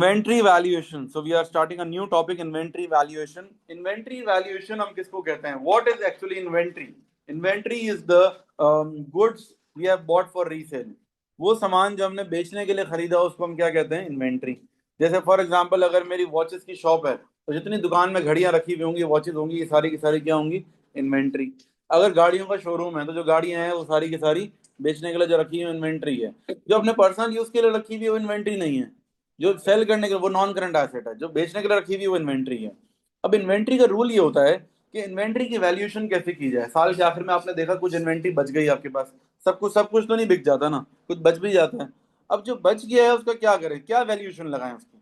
Inventory valuation. So we are starting a new topic, inventory valuation. Inventory valuation हम किसको कहते हैं? What is actually inventory? Inventory is the goods we have bought for resale. वो सामान जो हमने बेचने के लिए खरीदा उसको हम क्या कहते हैं? इन्वेंट्री. जैसे फॉर एग्जांपल अगर मेरी वॉचेस की शॉप है तो जितनी दुकान में घड़ियां रखी हुई होंगी, वॉचेस होंगी, ये सारी की सारी क्या होंगी? इन्वेंट्री. अगर गाड़ियों का शोरूम है तो जो गाड़ियां हैं वो सारी की सारी बेचने के लिए जो रखी हुई इन्वेंट्री है. जो अपने पर्सनल यूज के लिए रखी हुई है वो इन्वेंट्री नहीं है. जो सेल करने के लिए वो नॉन करंट एसेट है. जो बेचने के लिए रखी हुई वो इन्वेंट्री है. अब इन्वेंट्री का रूल ये होता है कि इन्वेंट्री की वैल्यूएशन कैसे की जाए. साल के आखिर में आपने देखा कुछ इन्वेंट्री बच गई आपके पास. सब कुछ तो नहीं बिक जाता ना, कुछ बच भी जाता है. अब जो बच गया है उसका क्या करें? क्या वैल्यूएशन लगाएं उसकी?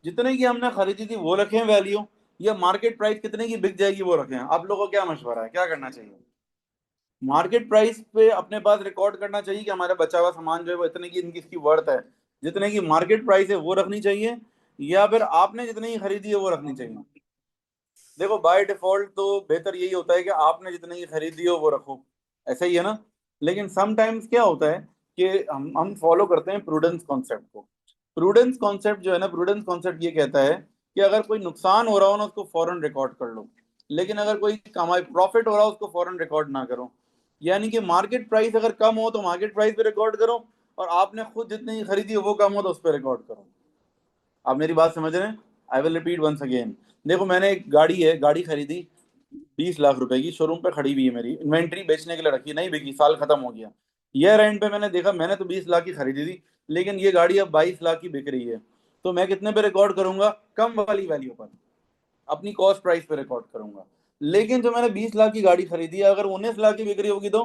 जितने की हमने खरीदी थी वो रखें वैल्यू, या मार्केट प्राइस कितने की बिक जाएगी वो रखें? आप लोगों को क्या मशवरा है, क्या करना चाहिए? मार्केट प्राइस पे अपने पास रिकॉर्ड करना चाहिए कि हमारा बचा हुआ सामान जो है वो इतने की इनकी इसकी वर्थ है. जितने की मार्केट प्राइस है वो रखनी चाहिए, या फिर आपने जितनी की खरीदी है वो रखनी चाहिए? देखो बाय डिफॉल्ट तो बेहतर यही होता है कि आपने जितनी की खरीदी हो वो रखो. ऐसा ही है ना. लेकिन समटाइम्स क्या होता है कि हम फॉलो करते हैं प्रूडेंस कॉन्सेप्ट को. प्रूडेंस कॉन्सेप्ट जो है ना, प्रूडेंस कॉन्सेप्ट ये कहता है कि अगर कोई नुकसान हो रहा हो ना उसको फौरन रिकॉर्ड कर लो, लेकिन अगर कोई कमाई प्रॉफिट हो रहा हो उसको फौरन रिकॉर्ड ना करो. यानी कि मार्केट प्राइस अगर कम हो तो मार्केट प्राइस पे रिकॉर्ड करो, और आपने खुद जितनी की खरीदी हो वो कम हो तो उस पर रिकॉर्ड करो. आप मेरी बात समझ रहे हैं? I will repeat once again. देखो मैंने एक गाड़ी है, गाड़ी खरीदी 20 लाख रुपए की, शोरूम पे खड़ी हुई है, मेरी इन्वेंट्री बेचने के लिए रखी, नहीं बिकी, साल खत्म हो गया. ईयर एंड पे मैंने देखा मैंने तो 20 लाख की खरीदी थी, लेकिन ये गाड़ी अब 22 लाख की बिक रही है. तो मैं कितने पे रिकॉर्ड करूंगा? कम वाली वैल्यू पर, अपनी कॉस्ट प्राइस पे रिकॉर्ड करूंगा. लेकिन जो मैंने 20 लाख की गाड़ी खरीदी है अगर 19 लाख की बिक रही होगी तो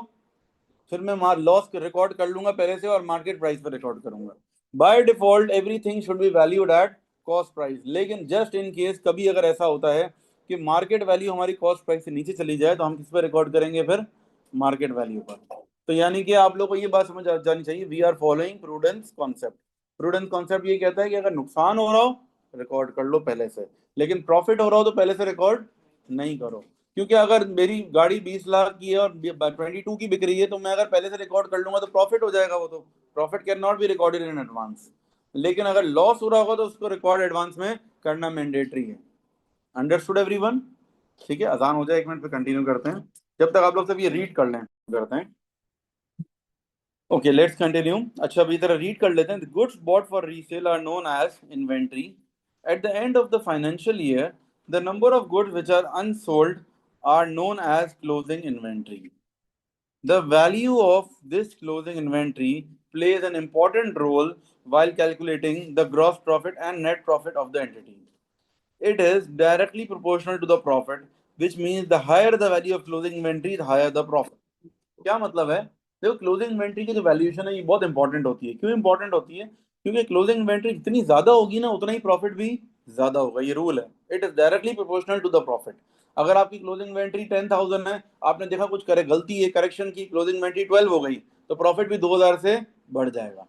फिर मैं मार लॉस रिकॉर्ड कर लूंगा पहले से और मार्केट प्राइस पे रिकॉर्ड करूंगा. By default everything should be valued at cost price. लेकिन जस्ट इन केस कभी अगर ऐसा होता है कि मार्केट वैल्यू हमारी कॉस्ट प्राइस से नीचे चली जाए तो हम किस पे रिकॉर्ड करेंगे फिर? मार्केट वैल्यू पर. तो यानी कि आप लोग को ये बात समझ जानी चाहिए, we are following prudence concept. Prudence concept ये कहता है कि अगर नुकसान हो रहा हो रिकॉर्ड कर लो पहले से, लेकिन प्रॉफिट हो रहा हो तो पहले से रिकॉर्ड नहीं करो. क्योंकि अगर मेरी गाड़ी 20 लाख की है और 22 की बिक रही है तो मैं अगर पहले से रिकॉर्ड कर लूंगा तो प्रॉफिट हो जाएगा. वो तो profit can not be recorded in advance. लेकिन अगर लॉस हो रहा होगा तो उसको रिकॉर्ड एडवांस में करना मैंडेटरी है. Understood everyone? ठीक है, अजान हो जाए 1 मिनट पे कंटिन्यू करते हैं. जब तक आप लोग सब ये रीड कर लें करते हैं. Okay let's continue. अच्छा अभी तरह रीड कर लेते हैं. Goods bought for resale are known as inventory. At the end of the financial year the number of goods which are unsold are known as closing inventory. The value of this closing inventory plays an important role while calculating the gross profit and net profit of the entity. It is directly proportional to the profit, which means the higher the value of closing inventory, the higher the profit. क्या मतलब है? देखो closing inventory की जो valuation है ये बहुत important होती है. क्यों इंपॉर्टेंट होती है? क्योंकि क्लोजिंग इन्वेंट्री जितनी ज्यादा होगी ना उतना ही प्रॉफिट भी ज्यादा होगा. ये रूल है. It is directly proportional to the profit. अगर आपकी क्लोजिंग इन्वेंट्री 10,000 है, आपने देखा कुछ करे गलती है, करेक्शन की, क्लोजिंग इन्वेंट्री 12 हो गई, तो प्रॉफिट भी 2,000 से बढ़ जाएगा.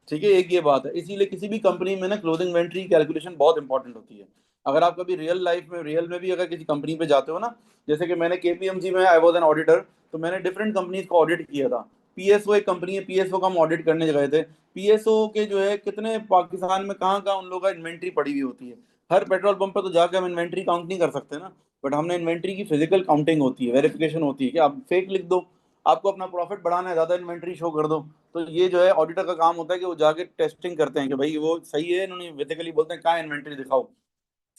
ठीक है, एक ये बात है. इसीलिए किसी भी कंपनी में ना क्लोजिंग इन्वेंट्री कैलकुलेशन बहुत इंपॉर्टेंट होती है. अगर आप कभी रियल लाइफ में रियल में भी अगर किसी कंपनी पे जाते हो ना, जैसे कि मैंने केपीएमजी में आई वॉज एन ऑडिटर, तो मैंने डिफरेंट कंपनीज को ऑडिट किया था. पीएसओ एक कंपनी है, पीएसओ का हम ऑडिट करने गए थे. पीएसओ के जो है कितने पाकिस्तान में कहाँ कहाँ उन लोगों का इन्वेंट्री पड़ी हुई होती है. हर पेट्रोल पंप पर तो जाकर हम इन्वेंट्री काउंट नहीं कर सकते ना. बट हमने इन्वेंट्री की फिजिकल काउंटिंग होती है, वेरिफिकेशन होती है कि आप फेक लिख दो, आपको अपना प्रॉफिट बढ़ाना है, ज्यादा इन्वेंट्री शो कर दो. तो ये जो है ऑडिटर का काम होता है कि वो जाके टेस्टिंग करते हैं कि भाई वो सही है. इन्होंने बेसिकली बोलते हैं कहाँ इन्वेंट्री दिखाओ.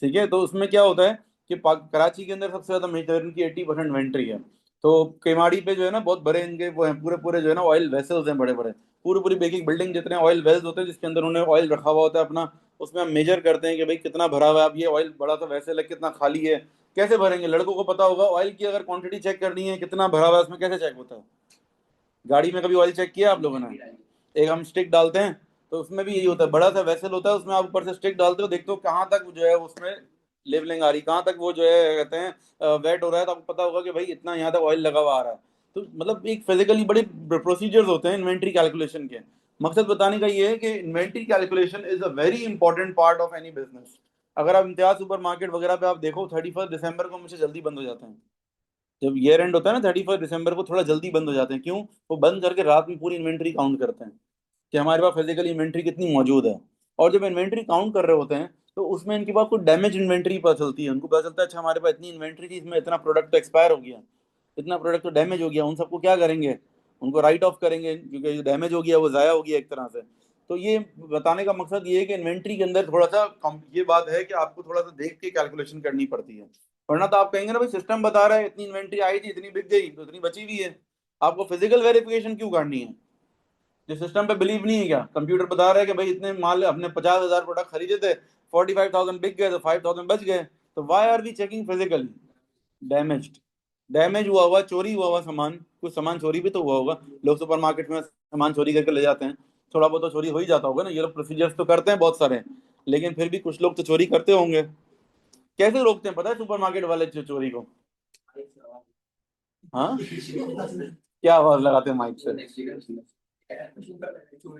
ठीक है, तो उसमें क्या होता है कि कराची के अंदर सबसे ज्यादा मेजर इनकी 80% इन्वेंट्री है. तो केवाड़ी पे जो है ना बहुत बड़े इनके वो हैं, पूरे पूरे जो है ना ऑयल वेसल्स हैं बड़े बड़े. पूरी पूरी बेकिंग बिल्डिंग जितने ऑयल वेल्स होते हैं जिसके अंदर उन्होंने ऑयल रखा हुआ होता है अपना. उसमें हम मेजर करते हैं कि भाई कितना भरा हुआ है. अब ये ऑयल बड़ा सा वेसल है, कितना खाली है, कैसे भरेंगे? लड़कों को पता होगा. ऑयल की अगर क्वांटिटी चेक करनी है कितना भरा हुआ है उसमें कैसे चेक होता है? गाड़ी में कभी ऑयल चेक किया आप लोगों ने? एक हम स्टिक डालते हैं, तो उसमें भी यही होता है. बड़ा सा वेसल होता है, उसमें आप ऊपर से स्टिक डालते हो, देखते हो कहाँ तक जो है उसमें लेवलिंग आ रही, कहाँ तक वो जो है कहते हैं वेट हो रहा है, तो आपको पता होगा कि भाई इतना यहाँ तक ऑयल लगा हुआ आ रहा है. तो मतलब एक फिजिकली बड़े प्रोसीजर्स होते हैं इन्वेंट्री कैलकुलेशन के. मकसद बताने का ये है कि inventory calculation is a very important part of any business. अगर आप इम्तियाज सुपर मार्केट वगैरह पे आप देखो 31 दिसंबर को मुझे जल्दी बंद हो जाते हैं. जब ईयर एंड होता है ना 31 दिसंबर को थोड़ा जल्दी बंद हो जाते हैं. क्यों? वो बंद करके रात में पूरी इन्वेंट्री काउंट करते हैं कि हमारे पास फिजिकली इन्वेंट्री कितनी मौजूद है. और जब इन्वेंट्री काउंट कर रहे होते हैं तो उसमें इनके पास कुछ डैमेज इन्वेंट्री पता चलती है, उनको पता चलता है अच्छा हमारे पास इतनी इन्वेंट्री थी, इसमें इतना प्रोडक्ट तो एक्सपायर हो गया, इतना प्रोडक्ट तो डैमेज हो गया, उन सबको क्या करेंगे, उनको राइट ऑफ करेंगे क्योंकि जो डैमेज हो गया वो ज़ाया हो गया एक तरह से। तो ये बताने का मकसद ये है कि इन्वेंट्री के अंदर थोड़ा सा ये बात है कि आपको थोड़ा सा देख के कैलकुलेशन करनी पड़ती है, वरना तो आप कहेंगे ना भाई सिस्टम बता रहा है इतनी इन्वेंट्री आई थी, इतनी बिक गई तो इतनी बची हुई है, आपको फिजिकल वेरिफिकेशन क्यों करनी है? जो सिस्टम पे बिलीव नहीं है क्या? कंप्यूटर बता रहा है कि भाई इतने माल अपने 50,000 प्रोडक्ट खरीदे थे, 45,000 बिक गए तो 5,000 बच गए, तो why are we checking physically? Damaged, damage हुआ हुआ, चोरी हुआ हुआ सामान, कुछ सामान चोरी भी तो हुआ होगा, लोग सुपरमार्केट में सामान चोरी करके ले जाते हैं, थोड़ा बहुत तो चोरी हो ही जाता होगा ना, ये लोग प्रोसीजर्स तो करते हैं बहुत सारे, लेकिन फिर भी कुछ लोग तो चोरी करते होंगे। कैसे रोकते हैं पता है सुपरमार्केट वाले चोरी को? हाँ, क्या आवाज लगाते हैं माइक से?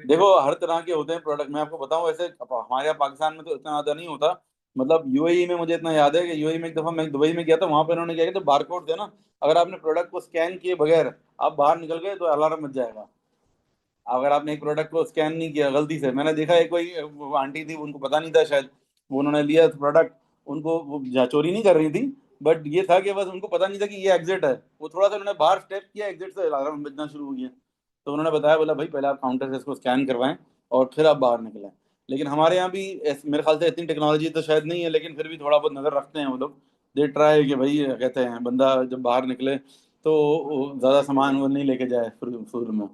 देखो हर तरह के होते हैं प्रोडक्ट, मैं आपको बताऊं वैसे हमारे यहाँ पाकिस्तान में तो इतना ज्यादा नहीं होता, मतलब यूएई में मुझे इतना याद है कि यूएई में एक दफा मैं दुबई में गया था, वहां पर उन्होंने क्या किया, तो बारकोड थे ना, अगर आपने प्रोडक्ट को स्कैन किए बगैर आप बाहर निकल गए तो अलार्म बज जाएगा। अगर आपने एक प्रोडक्ट को स्कैन नहीं किया गलती से, मैंने देखा है कोई वो आंटी थी, उनको पता नहीं था शायद, वो उन्होंने लिया प्रोडक्ट, उनको वो चोरी नहीं कर रही थी, बट ये था कि बस उनको पता नहीं था कि ये एग्जिट है, वो थोड़ा सा उन्होंने बाहर स्टेप किया, एग्जिट से अलार्म बजना शुरू हो गया। तो उन्होंने बताया, बोला भाई पहले आप काउंटर से इसको स्कैन करवाएं और फिर आप बाहर निकलें। लेकिन हमारे यहाँ भी मेरे ख्याल से इतनी टेक्नोलॉजी तो शायद नहीं है, लेकिन फिर भी थोड़ा बहुत नज़र रखते हैं वो लोग, दे ट्राई कि भाई कहते हैं बंदा जब बाहर निकले तो वो ज़्यादा सामान वो नहीं लेके जाए शुरू में।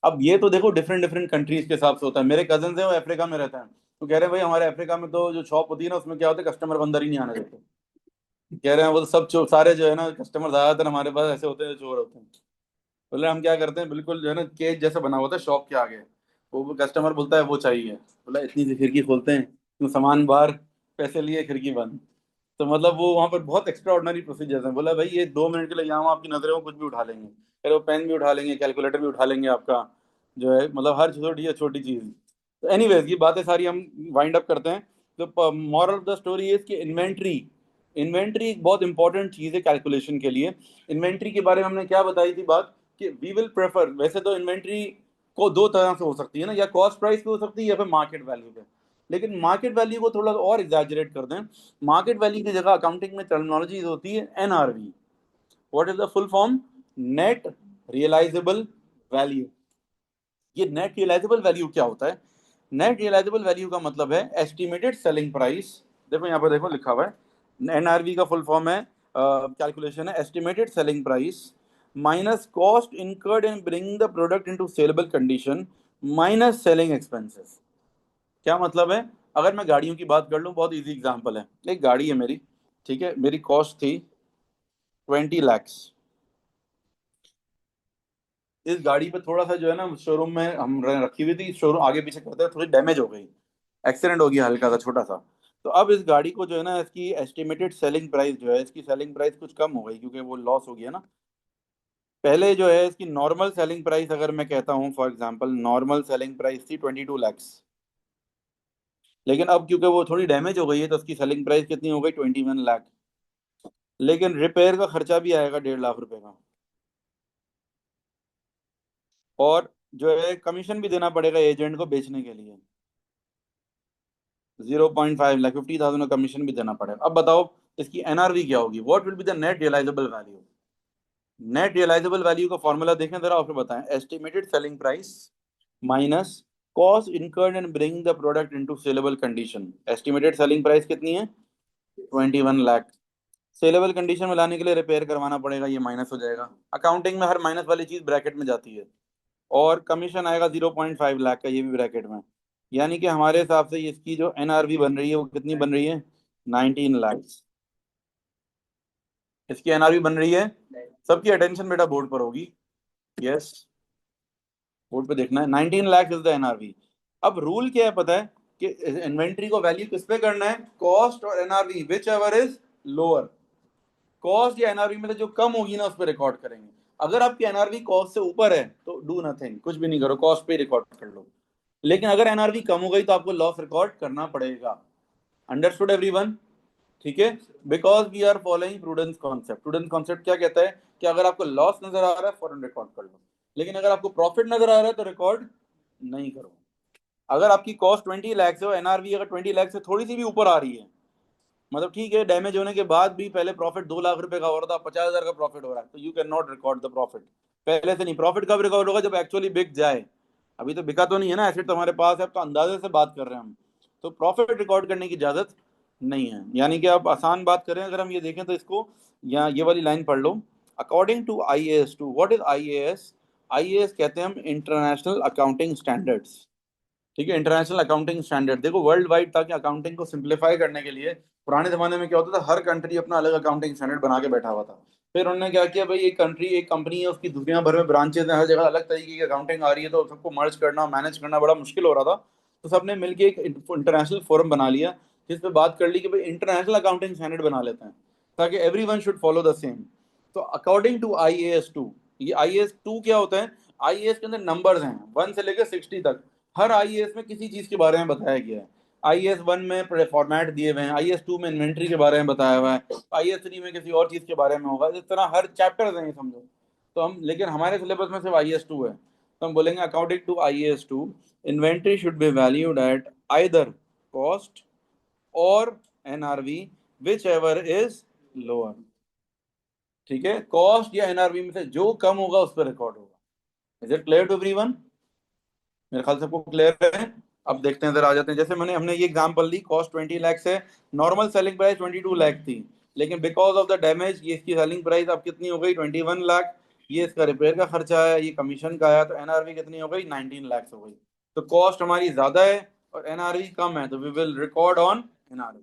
अब ये तो देखो डिफरेंट डिफरेंट कंट्रीज के हिसाब से होता है, मेरे कजन है वो अफ्रीका में रहते हैं, तो कह रहे हैं भाई हमारे अफ्रीका में तो जो शॉप होती है ना उसमें क्या होता है, कस्टमर को अंदर ही नहीं आने देते, कह रहे हैं वो तो सब सारे जो है ना कस्टमर ज्यादातर हमारे पास ऐसे होते हैं जो चोर होते हैं। बोले हम क्या करते हैं, बिल्कुल जो है ना केज जैसा बना हुआ था शॉप के आगे, वो कस्टमर बोलता है वो चाहिए, बोला इतनी सी खिड़की खोलते हैं क्यों, सामान बाहर, पैसे लिए खिड़की बंद। तो मतलब वो वहाँ पर बहुत एक्स्ट्रा ऑर्डनरी प्रोसीजर है, बोला भाई ये 2 मिनट के लिए यहाँ आपकी नजरों में कुछ भी उठा लेंगे, फिर वो पेन भी उठा लेंगे, कैलकुलेटर भी उठा लेंगे आपका, जो है मतलब हर छोटी छोटी चीज। तो एनीवेज ये बातें सारी हम वाइंड अप करते हैं। तो moral of the story is कि इन्वेंट्री, इन्वेंट्री एक बहुत इंपॉर्टेंट चीज है कैलकुलेशन के लिए। इन्वेंट्री के बारे में हमने क्या बताई थी बात, कि वी विल प्रेफर, वैसे तो इन्वेंट्री को दो तरह से हो सकती है ना, या कॉस्ट प्राइस पे हो सकती है या फिर मार्केट वैल्यू पे, लेकिन मार्केट वैल्यू को थोड़ा और एग्जैजरेट कर दें, मार्केट वैल्यू की जगह अकाउंटिंग में टर्मिनोलॉजी होती है NRV. What is the full form? Net realisable value. ये नेट रियलाइजेबल वैल्यू क्या होता है? नेट रियलाइजेबल वैल्यू का मतलब है एस्टिमेटेड सेलिंग प्राइस। देखो यहाँ पर देखो लिखा हुआ है, एनआरवी का फुल फॉर्म है, कैलकुलेशन है estimated selling price minus cost incurred in bringing the product into saleable condition minus selling expenses. क्या मतलब है? अगर मैं गाड़ियों की बात कर लूँ, बहुत इजी एग्जांपल है, एक गाड़ी है मेरी, ठीक है, मेरी कॉस्ट थी 20 lakhs। इस गाड़ी पे थोड़ा सा जो है ना शोरूम में हम रखी हुई थी, शोरूम आगे पीछे करते थोड़ी डैमेज हो गई, एक्सीडेंट हो गया हल्का सा छोटा सा। तो अब इस गाड़ी को जो है ना इसकी एस्टिमेटेड सेलिंग प्राइस जो है, इसकी सेलिंग प्राइस कुछ कम हो गई क्योंकि वो लॉस हो गया ना। पहले जो है इसकी नॉर्मल सेलिंग प्राइस अगर मैं कहता हूँ, for example normal selling price थी 22 lakhs, लेकिन अब क्योंकि वो थोड़ी डैमेज हो गई है तो उसकी सेलिंग प्राइस कितनी हो गई, 21 लाख। लेकिन रिपेयर का खर्चा भी आएगा 1.5 लाख रुपए का, और जो है कमीशन भी देना पड़ेगा एजेंट को बेचने के लिए, 0.5 लाख, 50,000 का कमीशन भी देना पड़ेगा। अब बताओ इसकी एनआरवी क्या होगी, what will be the net realisable value? Net realisable value का फॉर्मूला देखें जरा, आपको बताएं, estimated selling price minus cost incurred and bring the product into saleable condition. Estimated selling price कितनी है, 21 लाख। सेलेबल कंडीशन में लाने के लिए रिपेयर करवाना पड़ेगा, ये माइनस हो जाएगा, अकाउंटिंग में हर माइनस वाली चीज ब्रैकेट में जाती है, और कमीशन आएगा 0.5 लाख का, ये भी ब्रैकेट में। यानी कि हमारे हिसाब से इसकी जो एनआरवी बन रही है वो कितनी बन रही है, 19 लाख। इसकी एनआरवी बन रही है, सबकी अटेंशन बेटा बोर्ड पर होगी, यस, बोर्ड पे देखना है, 19 लाख इज द एनआरवी। अब रूल क्या है पता है, कि इन्वेंट्री को वैल्यू किस पे करना है, कॉस्ट और NRV which ever is lower. Cost या एनआरवी में से जो कम होगी ना उस पर रिकॉर्ड करेंगे। अगर आपकी एनआरवी कॉस्ट से ऊपर है तो डू नथिंग, कुछ भी नहीं करो, कॉस्ट पे रिकॉर्ड कर लो। लेकिन अगर एनआरवी कम हो गई तो आपको लॉस रिकॉर्ड करना पड़ेगा। Understood everyone? ठीक है, because we are following prudence concept. Prudence concept क्या कहता है कि अगर आपको लॉस नजर आ रहा है फौरन रिकॉर्ड कर लो, लेकिन अगर आपको प्रॉफिट नजर आ रहा है तो रिकॉर्ड नहीं करो। अगर आपकी कॉस्ट 20 लाख है और एनआरवी अगर 20 लाख से थोड़ी सी भी ऊपर आ रही है, मतलब ठीक है डैमेज होने के बाद भी पहले प्रॉफिट 2 लाख रुपए का हो रहा था, 50,000 का प्रॉफिट हो रहा है, तो you can not record the profit. पहले से नहीं, प्रॉफिट कब रिकॉर्ड होगा, जब एक्चुअली बिक जाए। अभी तो बिका तो नहीं है ना, एसेट तो हमारे पास है, अब तो अंदाजे से बात कर रहे हैं हम। तो प्रॉफिट रिकॉर्ड करने की इजाजत नहीं है। यानी कि आप आसान बात करें, अगर हम ये देखें तो इसको, या ये वाली लाइन पढ़ लो। According to IAS 2, what is IAS? IAS कहते हैं हम इंटरनेशनल अकाउंटिंग स्टैंडर्ड्स। ठीक है, इंटरनेशनल अकाउंटिंग स्टैंडर्ड। देखो वर्ल्ड वाइड था कि अकाउंटिंग को सिंप्लीफाई करने के लिए पुराने जमाने में क्या होता था, हर कंट्री अपना अलग अकाउंटिंग स्टैंडर्ड बना के बैठा हुआ था। फिर उन्होंने क्या किया, भाई एक कंट्री, एक कंपनी है, उसकी दुनिया भर में ब्रांचेज हैं, हर जगह अलग तरीके की अकाउंटिंग आ रही है, तो सबको मर्ज करना, मैनेज करना बड़ा मुश्किल हो रहा था। तो सबने मिलकर एक इंटरनेशनल फोरम बना लिया, जिस पे बात कर ली कि भाई इंटरनेशनल अकाउंटिंग स्टैंडर्ड बना लेते हैं, ताकि every one should follow the same. तो अकॉर्डिंग टू IAS 2, ये IAS 2 क्या होता है? IAS के अंदर नंबर्स हैं 1 से लेकर 60 तक। हर आईएएस में किसी चीज के बारे में बताया गया है। IAS 1 में फॉर्मेट दिए हुए हैं, IAS 2 में इन्वेंट्री के बारे में बताया हुआ है, IAS 3 में किसी और चीज के बारे में होगा। इस तरह हर चैप्टर है ये, समझो। तो हम, लेकिन हमारे सिलेबस में सिर्फ IAS 2 है, तो हम बोलेंगे according to IAS 2 inventory should be valued at either cost और NRV, whichever is lower. ठीक है, कॉस्ट या NRV में से जो कम होगा उस पर रिकॉर्ड होगा। Is it clear to everyone? मेरे ख्याल से सबको क्लियर है। अब देखते हैं, इधर आ जाते हैं। जैसे हमने ये एग्जांपल ली, कॉस्ट 20 लाख है, नॉर्मल सेलिंग प्राइस 22 लाख थी, लेकिन बिकॉज ऑफ द डैमेज ये इसकी सेलिंग प्राइस अब कितनी हो गई, 21 लाख। ये इसका रिपेयर का खर्चा है, ये कमीशन का आया, तो NRV कितनी हो गई, 19 लाख हो गई। तो कॉस्ट हमारी ज्यादा है और NRV कम है, तो we will record on NRV।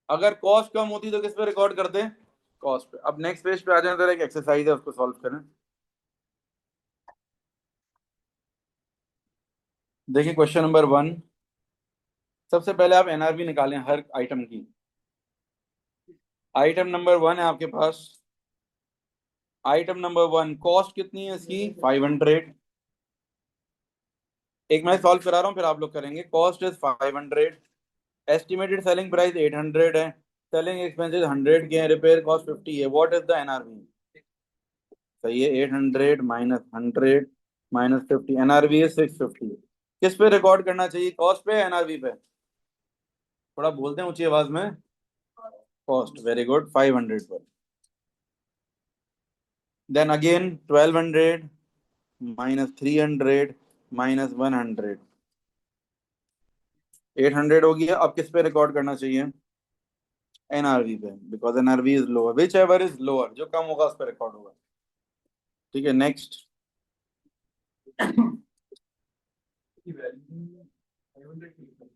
अगर कॉस्ट कम होती तो किस पे रिकॉर्ड करते हैं, कॉस्ट पे। अब नेक्स्ट पेज पे आ जाए, तो एक एक्सरसाइज है, उसको सॉल्व करें। देखिए क्वेश्चन नंबर 1। सबसे पहले आप NRV निकालें हर आइटम की। आइटम नंबर 1 है आपके पास। आइटम नंबर 1 कॉस्ट कितनी है इसकी, 500। एक मैं सॉल्व करा रहा हूँ, फिर आप लोग करेंगे। Cost is 500, estimated selling price 800 है, सेलिंग एक्सपेंसेस 100 के हैं, रिपेयर कॉस्ट 50 है। What is the NRV? सही है, 800 माइनस 100 माइनस 50, NRV is 650। किस पे रिकॉर्ड करना चाहिए, कॉस्ट पे, NRV पे? थोड़ा बोलते हैं ऊंची आवाज में। कॉस्ट, वेरी गुड, 500 पर। देन अगेन 1200 माइनस 300 माइनस 100, 800 हो गया। अब किस पे रिकॉर्ड करना चाहिए, NRV पे, because NRV is lower, which ever is lower, जो कम होगा उस पर रिकॉर्ड होगा। ठीक है, नेक्स्ट।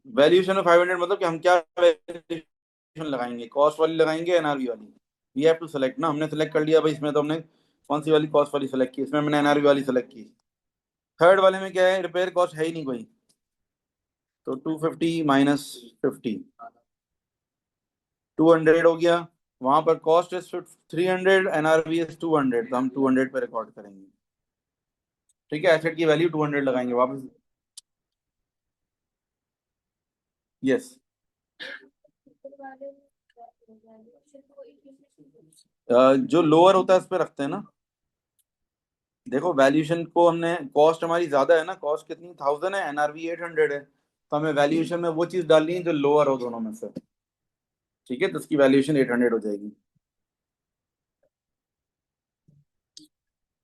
वैल्यूएशन में 500 मतलब कि हम क्या वैल्यूएशन लगाएंगे, कॉस्ट वाली लगाएंगे, NRV वाली? वी हैव टू सेलेक्ट ना, हमने सेलेक्ट कर लिया भाई, इसमें तो हमने कौन सी वाली, कॉस्ट वाली सेलेक्ट की, इसमें हमने NRV वाली सेलेक्ट की। थर्ड वाले में क्या है, रिपेयर कॉस्ट है ही नहीं कोई, तो 250 माइनस 50, 200 हो गया। वहां पर कॉस्ट इज 300, NRV इज 200, तो हम 200 पे रिकॉर्ड करेंगे। ठीक है, एसेट की वैल्यू 200 लगाएंगे वापस। यस। जो लोअर होता है उस पे रखते हैं ना। देखो वैल्यूएशन को हमने, कॉस्ट हमारी ज्यादा है ना, कॉस्ट कितनी 1000 है, NRV 800 है, तो हमें वैल्यूएशन में वो चीज डालनी है जो लोअर हो दोनों में से। ठीक है, तो उसकी वैल्यूएशन 800 हो जाएगी।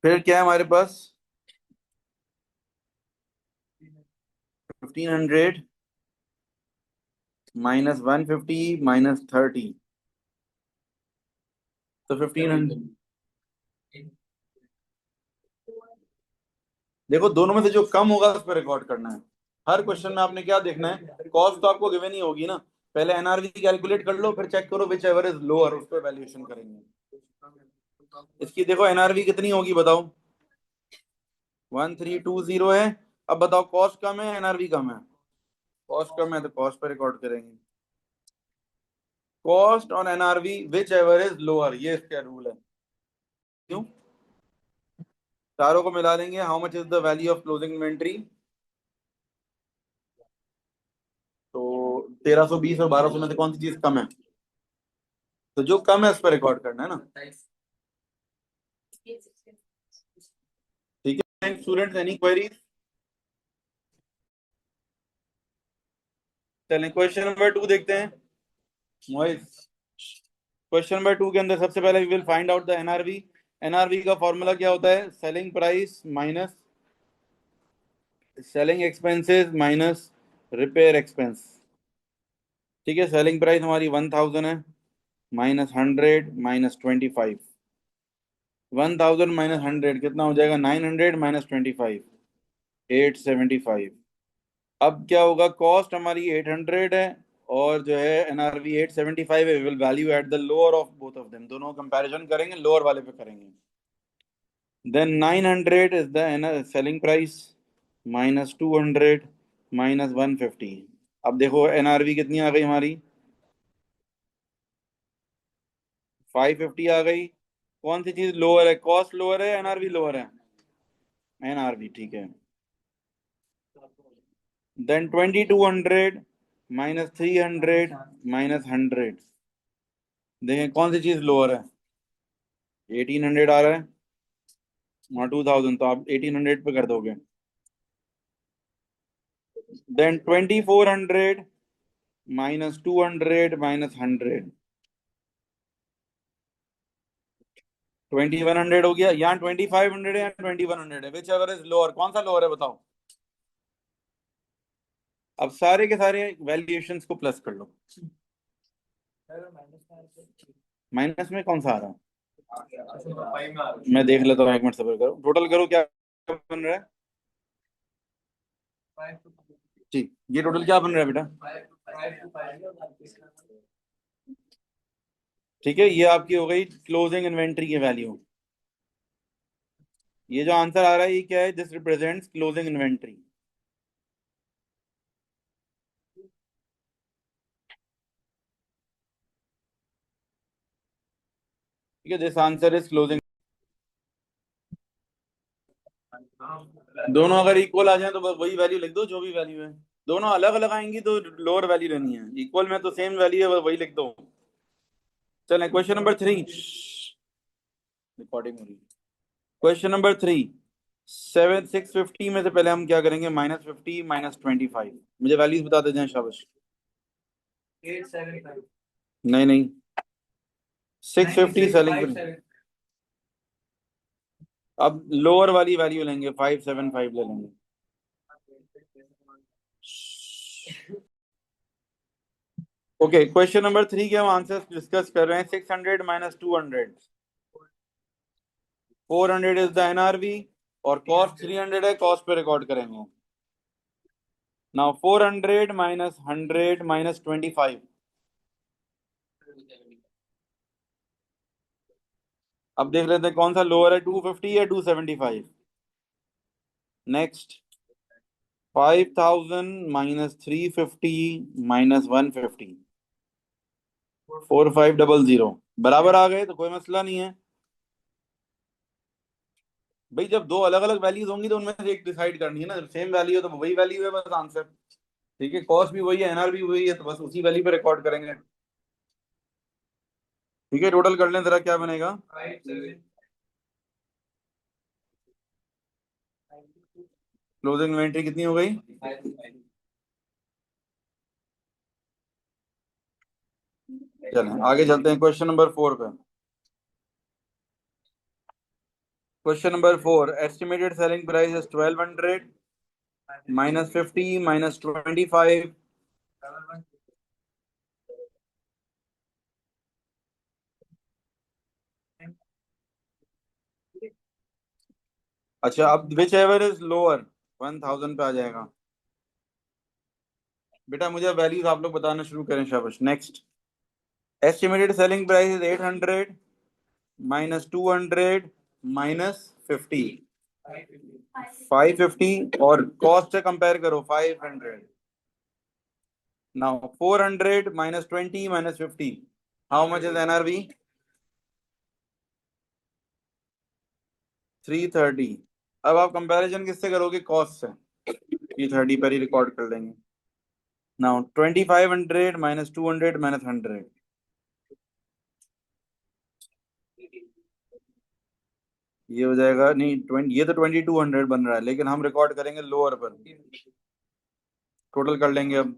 फिर क्या है हमारे पास, 1500 माइनस 150 माइनस 30, तो 1500। देखो दोनों में से जो कम होगा उस पर रिकॉर्ड करना है। हर क्वेश्चन में आपने क्या देखना है, कॉस्ट तो आपको गिवन ही होगी ना, पहले NRV कैलकुलेट कर लो, फिर चेक करो विच एवर इज लोअर, उस पर वैल्यूएशन करेंगे। इसकी देखो NRV कितनी होगी बताओ, 1320 है। अब बताओ कॉस्ट कम है, NRV कम है? कॉस्ट कम है तो कॉस्ट पर रिकॉर्ड करेंगे। कॉस्ट और NRV whichever is lower, ये इसका रूल है। क्यों, चारों को मिला लेंगे। How much is the value of closing inventory, तो 1320 और 1200 में से कौन सी चीज कम है, तो जो कम है उस पर रिकॉर्ड करना है ना। ठीक है स्टूडेंट्स, एनी क्वेरीज? चलें क्वेश्चन नंबर 2 देखते हैं। क्वेश्चन नंबर 2 के अंदर सबसे पहले we will find out the NRV. NRV का फॉर्मूला क्या होता है? Selling price minus selling expenses minus repair expense. ठीक है, सेलिंग प्राइस हमारी 1000 है, माइनस 100 माइनस 25। 1000 माइनस 100 कितना हो जाएगा? 900 माइनस 25, 875। अब क्या होगा? कॉस्ट हमारी 800 है और जो है एनआरवी 875 है। Will value at the lower of both of them, दोनों कंपैरिजन करेंगे, लोअर वाले पे करेंगे। Then 900 is the selling price minus 200 minus 150। अब देखो एनआरवी कितनी आ गई हमारी? 550 आ गई। कौन सी चीज लोअर है? कॉस्ट लोअर है, एनआरवी लोअर है? एनआरवी, ठीक है। Then 2200 minus 300 minus 100। देखें कौन सी चीज लोअर है? 1800 आ रहा है और 2000, तो आप 1800 पे कर दोगे। देन 2400 माइनस 200 माइनस 100, 2100 हो गया। यहाँ 2500 है या 2100 है? Which ever is lower? कौन सा लोअर है बताओ? अब सारे के सारे वैल्यूएशंस को प्लस कर लो। माइनस में कौन सा आ रहा है? मैं देख लेता हूँ, एक मिनट सब्र करो। टोटल करो, क्या बन रहा है जी? ये टोटल क्या बन रहा है बेटा? ठीक है, ये आपकी हो गई क्लोजिंग इन्वेंट्री की वैल्यू। ये जो आंसर आ रहा है ये क्या है? This represents closing inventory. ठीक है, दिस आंसर इज क्लोजिंग। दोनों अगर इक्वल आ जाए तो बस वही वैल्यू लिख दो, जो भी वैल्यू है। दोनों अलग अलग आएंगी तो लोअर वैल्यू लेनी है। इक्वल में तो सेम वैल्यू है, वही लिख दो। चलें क्वेश्चन नंबर 3। रिकॉर्डिंग हो रही है। Question number 3। 650 में से पहले हम क्या करेंगे? Minus 50 minus 25। मुझे वैल्यूज बता दे जाएं, शाबाश। 875। नहीं नहीं, 650 सेलिंग। अब लोअर वाली वैल्यू लेंगे, 575 ले लेंगे। ओके, क्वेश्चन नंबर 3 के हम आंसर डिस्कस कर रहे हैं। 600 माइनस 200, 400 इज द एनआरवी और कॉस्ट 300 है। कॉस्ट पे रिकॉर्ड करेंगे। Now 400 minus 100 minus 25। अब देख लेते हैं कौन सा लोअर है, 250 या 275। नेक्स्ट 5000 माइनस 350 माइनस 150, 4500 बराबर आ गए तो कोई मसला नहीं है। भाई जब दो अलग अलग वैल्यूज होंगी तो उनमें से एक डिसाइड करनी है ना। जब सेम वैल्यू है तो वही वैल्यू है बस आंसर। ठीक है, कॉस्ट भी वही है, एनआर भी वही है, तो बस उसी वैल्यू पे रिकॉर्ड करेंगे। ठीक है, टोटल कर लें जरा, क्या बनेगा? क्लोजिंग इन्वेंट्री कितनी हो गई? चलें आगे चलते हैं क्वेश्चन नंबर 4 पे। Question number 4, estimated selling price is 1200 minus 50 minus 25। अच्छा, अब विच एवर इज लोअर 1000 पे आ जाएगा। बेटा मुझे वैल्यूज आप लोग बताना शुरू करें, शाबाश। Next, estimated selling price is 800 minus 200 minus 50, 550 और कॉस्ट से कंपेयर करो 500। Now 400 minus 20 minus 50, how much is NRV? 330। अब आप कंपैरिजन किससे करोगे? कॉस्ट से। 330 पर ही रिकॉर्ड कर देंगे। नाउ 2500 माइनस 200 माइनस 100, ये हो जाएगा नहीं 20, ये तो 2200 बन रहा है, लेकिन हम रिकॉर्ड करेंगे लोअर पर। टोटल कर लेंगे अब।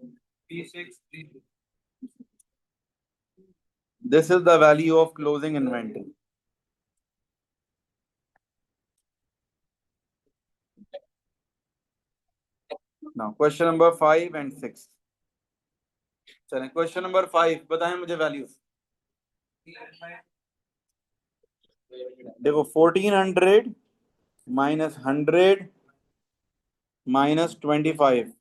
This is the value of closing inventory. Now question number 5 and 6. चलें क्वेश्चन नंबर 5 बताएं मुझे वैल्यूज. देखो 1400 minus 100 minus 25.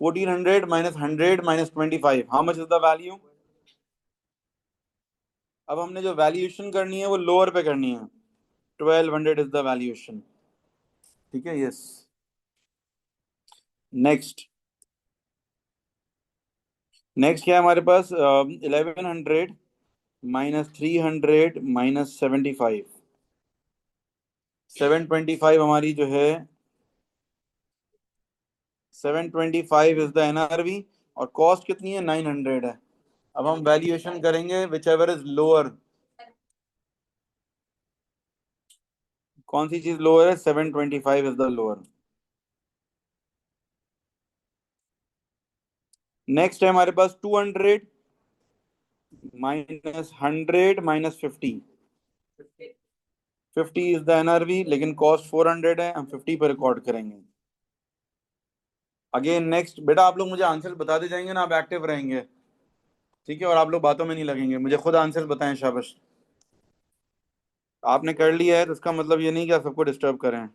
1400 minus 100 minus 25. How much is the value? अब हमने जो वैल्यूएशन करनी है वो लोअर पे करनी है. 1200 इज द वैल्यूएशन. ठीक है. यस. नेक्स्ट क्या है हमारे पास? 1100 माइनस 300 माइनस 75. 725 हमारी जो है 725 इज द एनआरवी और कॉस्ट कितनी है? 900 है. अब हम वैल्यूएशन करेंगे विच एवर इज लोअर. कौन सी चीज लोअर है? 725 इज द लोअर. नेक्स्ट है हमारे पास 200 minus 100 minus 50. 50 is the NRV लेकिन कॉस्ट 400 है. हम 50 पर रिकॉर्ड करेंगे. अगेन नेक्स्ट बेटा आप लोग मुझे आंसर बताते जाएंगे ना, आप एक्टिव रहेंगे. ठीक है. और आप लोग बातों में नहीं लगेंगे. मुझे खुद आंसर बताएं. शाबाश. आपने कर लिया है तो इसका मतलब ये नहीं कि आप सबको डिस्टर्ब करें.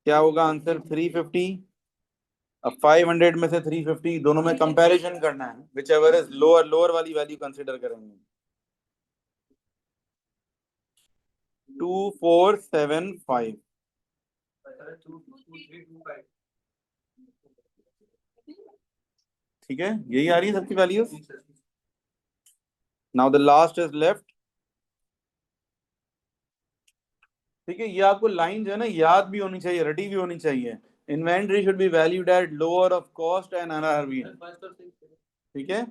क्या होगा आंसर? 350. अब 500 में से 350 दोनों में कंपैरिजन करना है. Which ever is lower, lower वाली वैल्यू कंसीडर करेंगे. 2475. ठीक है. यही आ रही है सबकी value. Now the last is left. ठीक है. ये आपको लाइन जो है ना याद भी होनी चाहिए, रटी भी होनी चाहिए. Inventory should be valued at lower of cost and NRV. ठीक है.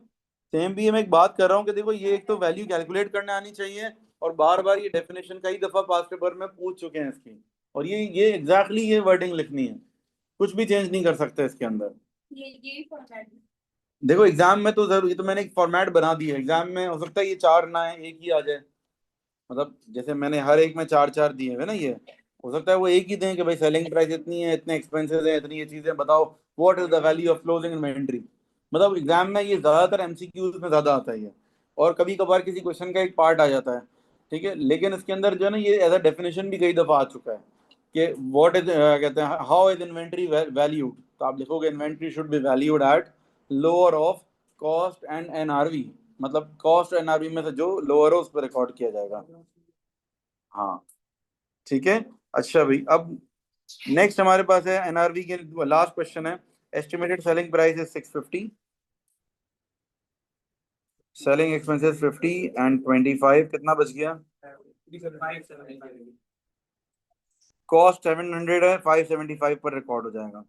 सेम भी मैं एक बात कर रहा हूँ कि देखो ये एक तो वैल्यू कैलकुलेट करने आनी चाहिए और बार बार ये डेफिनेशन कई दफा पास्ट पेपर में पूछ चुके हैं इसकी. और ये एग्जैक्टली ये वर्डिंग लिखनी है. कुछ भी चेंज नहीं कर सकते इसके अंदर. ये फॉर्मेट देखो एग्जाम में तो जरूर, ये तो मैंने एक फॉर्मेट बना दी है. एग्जाम में हो सकता है ये 4 ना है, एक ही आ जाए. मतलब जैसे मैंने हर एक में 4 4 दिए हुए ना, ये हो सकता है वो एक ही दें कि भाई सेलिंग प्राइस इतनी है, इतने एक्सपेंसेस है, इतनी ये चीजें बताओ, what is the value of closing inventory. मतलब एग्जाम में ये ज्यादातर एमसीक्यूज में ज्यादा आता है ये. और कभी कभार किसी क्वेश्चन का एक पार्ट आ जाता है. ठीक है. लेकिन इसके अंदर जो है ना ये एज अ डेफिनेशन भी कई दफा आ चुका है कि व्हाट इज कहते हैं हाउ इज इन्वेंटरी वैल्यूड. तो आप लिखोगे inventory should be valued at lower of cost and NRV. मतलब कॉस्ट एनआरवी में से जो लोअर हो उस पर रिकॉर्ड किया जाएगा. हाँ. ठीक है. अच्छा भाई अब नेक्स्ट हमारे पास है एनआरवी के लास्ट क्वेश्चन है. Estimated selling price is 650. Selling expenses 50 and 25 कितना बच गया? कॉस्ट 700 है, 575 पर रिकॉर्ड हो जाएगा.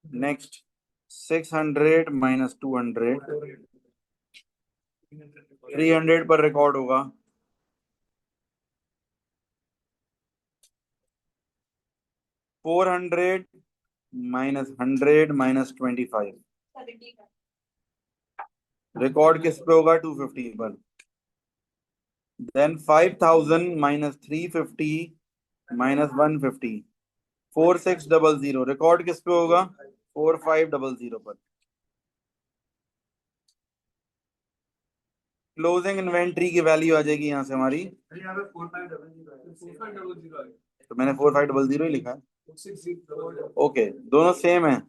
नेक्स्ट 600 माइनस 200 300 पर रिकॉर्ड होगा. 400 माइनस 100 माइनस 25 रिकॉर्ड किस पे होगा? 250 पर. देन 5000 माइनस 350 माइनस 150 4600 रिकॉर्ड किस पे होगा? 4500 पर. क्लोजिंग इन्वेंट्री की वैल्यू आ जाएगी यहाँ से हमारी. तो मैंने 4500 ही लिखा है. ओके. दोनों सेम है.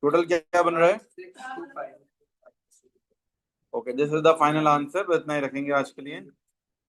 टोटल क्या क्या बन रहा है? Okay. This is the final answer. इतना ही रखेंगे आज के लिए.